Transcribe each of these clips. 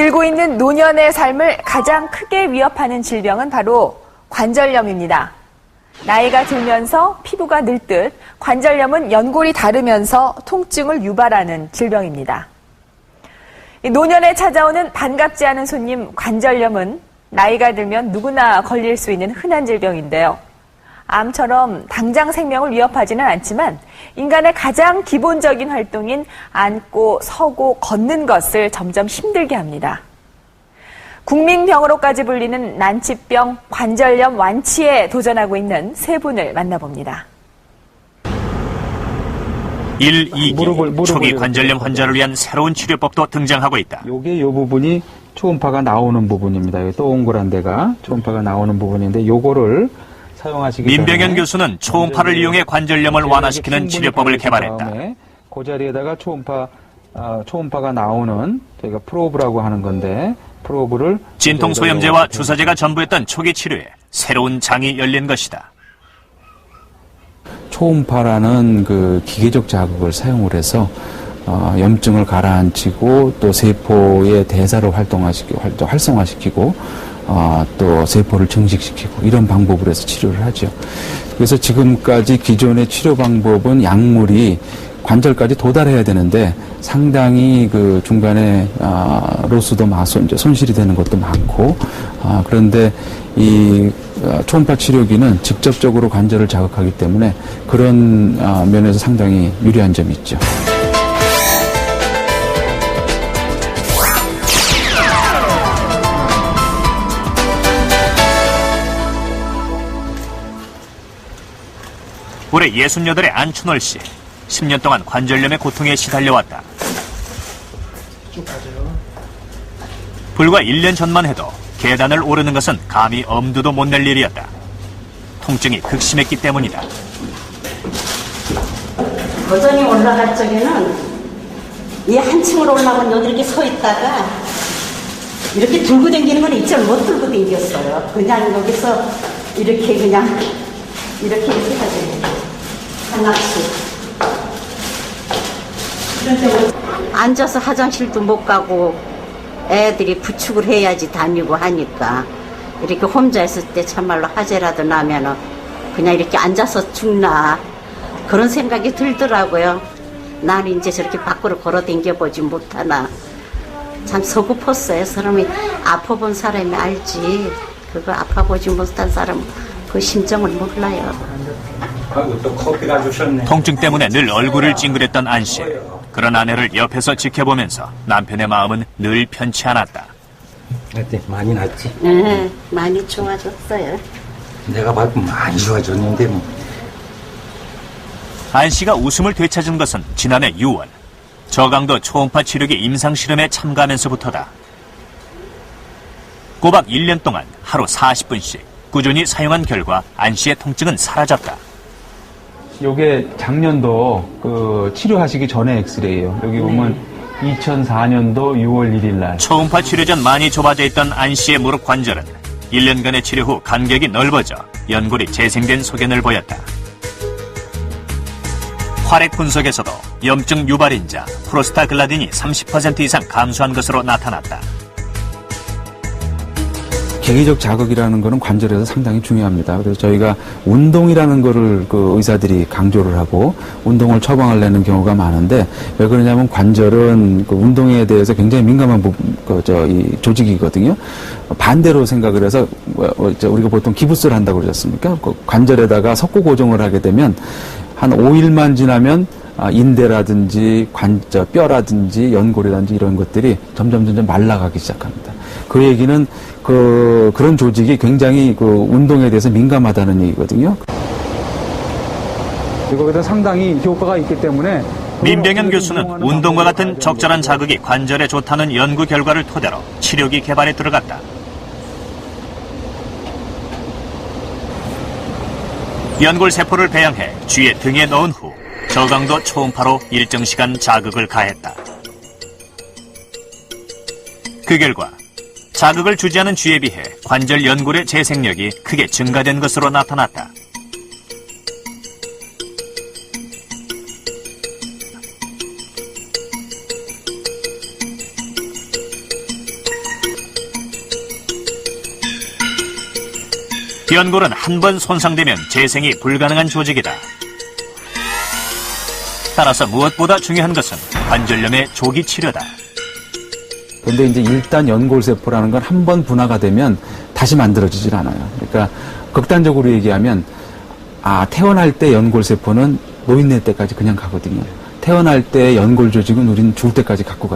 길고 있는 노년의 삶을 가장 크게 위협하는 질병은 바로 관절염입니다. 나이가 들면서 피부가 늙듯 관절염은 연골이 닳으면서 통증을 유발하는 질병입니다. 노년에 찾아오는 반갑지 않은 손님 관절염은 나이가 들면 누구나 걸릴 수 있는 흔한 질병인데요. 암처럼 당장 생명을 위협하지는 않지만 인간의 가장 기본적인 활동인 앉고 서고 걷는 것을 점점 힘들게 합니다. 국민병으로까지 불리는 난치병 관절염 완치에 도전하고 있는 세 분을 만나봅니다. 1, 2기 초기 관절염 환자를 위한 새로운 치료법도 등장하고 있다. 요게 요 부분이 초음파가 나오는 부분입니다. 여기 동그란 데가 초음파가 나오는 부분인데 요거를 사용하시기 전에 민병현 교수는 초음파를 이용해 관절염을 완화시키는 치료법을 개발했다. 그 자리에다가 초음파가 나오는 저희가 프로브라고 하는 건데 프로브를 진통소염제와 주사제가 전부였던 초기 치료에 새로운 장이 열린 것이다. 초음파라는 그 기계적 자극을 사용을 해서 염증을 가라앉히고 또 세포의 대사를 활성화시키고 또 세포를 증식시키고 이런 방법으로 해서 치료를 하죠. 그래서 지금까지 기존의 치료 방법은 약물이 관절까지 도달해야 되는데 상당히 그 중간에 로스도 손실이 되는 것도 많고 그런데 이 초음파 치료기는 직접적으로 관절을 자극하기 때문에 그런 면에서 상당히 유리한 점이 있죠. 올해 68의 안춘월 씨. 10년 동안 관절염의 고통에 시달려왔다. 불과 1년 전만 해도 계단을 오르는 것은 감히 엄두도 못 낼 일이었다. 통증이 극심했기 때문이다. 도전이 올라갈 적에는 이 한층으로 올라가면 여기 이렇게 서 있다가 이렇게 들고 다니는 건 이쪽을 못 들고 다녔어요. 그냥 여기서 이렇게 하죠. 하나씩. 앉아서 화장실도 못 가고 애들이 부축을 해야지 다니고 하니까 이렇게 혼자 있을 때 참말로 화재라도 나면은 그냥 이렇게 앉아서 죽나 그런 생각이 들더라고요. 나는 이제 저렇게 밖으로 걸어 댕겨보지 못하나 참 서글펐어요. 사람이 아파본 사람이 알지 그거 아파보지 못한 사람은 그 심정을 몰라요. 통증 때문에 늘 얼굴을 찡그렸던 안 씨. 그런 아내를 옆에서 지켜보면서 남편의 마음은 늘 편치 않았다. 어때? 많이 낫지? 네, 많이 좋아졌어요. 내가 봐도 많이 좋아졌는데 뭐. 안 씨가 웃음을 되찾은 것은 지난해 6월 저강도 초음파 치료기 임상실험에 참가하면서부터다. 꼬박 1년 동안 하루 40분씩 꾸준히 사용한 결과 안 씨의 통증은 사라졌다. 요게 작년도 그 치료하시기 전에 엑스레이예요. 여기 보면 2004년도 6월 1일 날. 초음파 치료 전 많이 좁아져 있던 안 씨의 무릎 관절은 1년간의 치료 후 간격이 넓어져 연골이 재생된 소견을 보였다. 혈액 분석에서도 염증 유발인자 프로스타글라딘이 30% 이상 감소한 것으로 나타났다. 계기적 자극이라는 것은 관절에서 상당히 중요합니다. 그래서 저희가 운동이라는 거를 그 의사들이 강조를 하고 운동을 처방을 내는 경우가 많은데 왜 그러냐면 관절은 그 운동에 대해서 굉장히 민감한 이 조직이거든요. 반대로 생각을 해서 우리가 보통 기부스를 한다고 그러지 않습니까? 그 관절에다가 석고 고정을 하게 되면 한 5일만 지나면 인대라든지 뼈라든지 연골이라든지 이런 것들이 점점 말라가기 시작합니다. 그 얘기는 그런 조직이 굉장히 그 운동에 대해서 민감하다는 얘기거든요. 이거보다 상당히 효과가 있기 때문에 민병현 교수는 운동과 같은 적절한 자극이 관절에 좋다는 연구 결과를 토대로 치료기 개발에 들어갔다. 연골 세포를 배양해 쥐의 등에 넣은 후 저강도 초음파로 일정 시간 자극을 가했다. 그 결과 자극을 주지 않은 쥐에 비해 관절 연골의 재생력이 크게 증가된 것으로 나타났다. 연골은 한 번 손상되면 재생이 불가능한 조직이다. 따라서 무엇보다 중요한 것은 관절염의 조기 치료다. 근데 이제 일단 연골세포라는 건 한 번 분화가 되면 다시 만들어지질 않아요. 그러니까 극단적으로 얘기하면 태어날 때 연골세포는 노인네 때까지 그냥 가거든요. 태어날 때 연골 조직은 우리는 죽을 때까지 갖고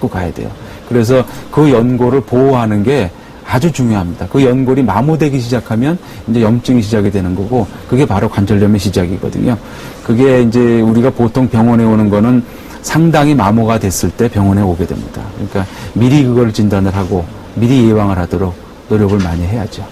가야 돼요. 그래서 그 연골을 보호하는 게 아주 중요합니다. 그 연골이 마모되기 시작하면 이제 염증이 시작이 되는 거고, 그게 바로 관절염의 시작이거든요. 그게 이제 우리가 보통 병원에 오는 거는 상당히 마모가 됐을 때 병원에 오게 됩니다. 그러니까 미리 그걸 진단을 하고 미리 예방을 하도록 노력을 많이 해야죠.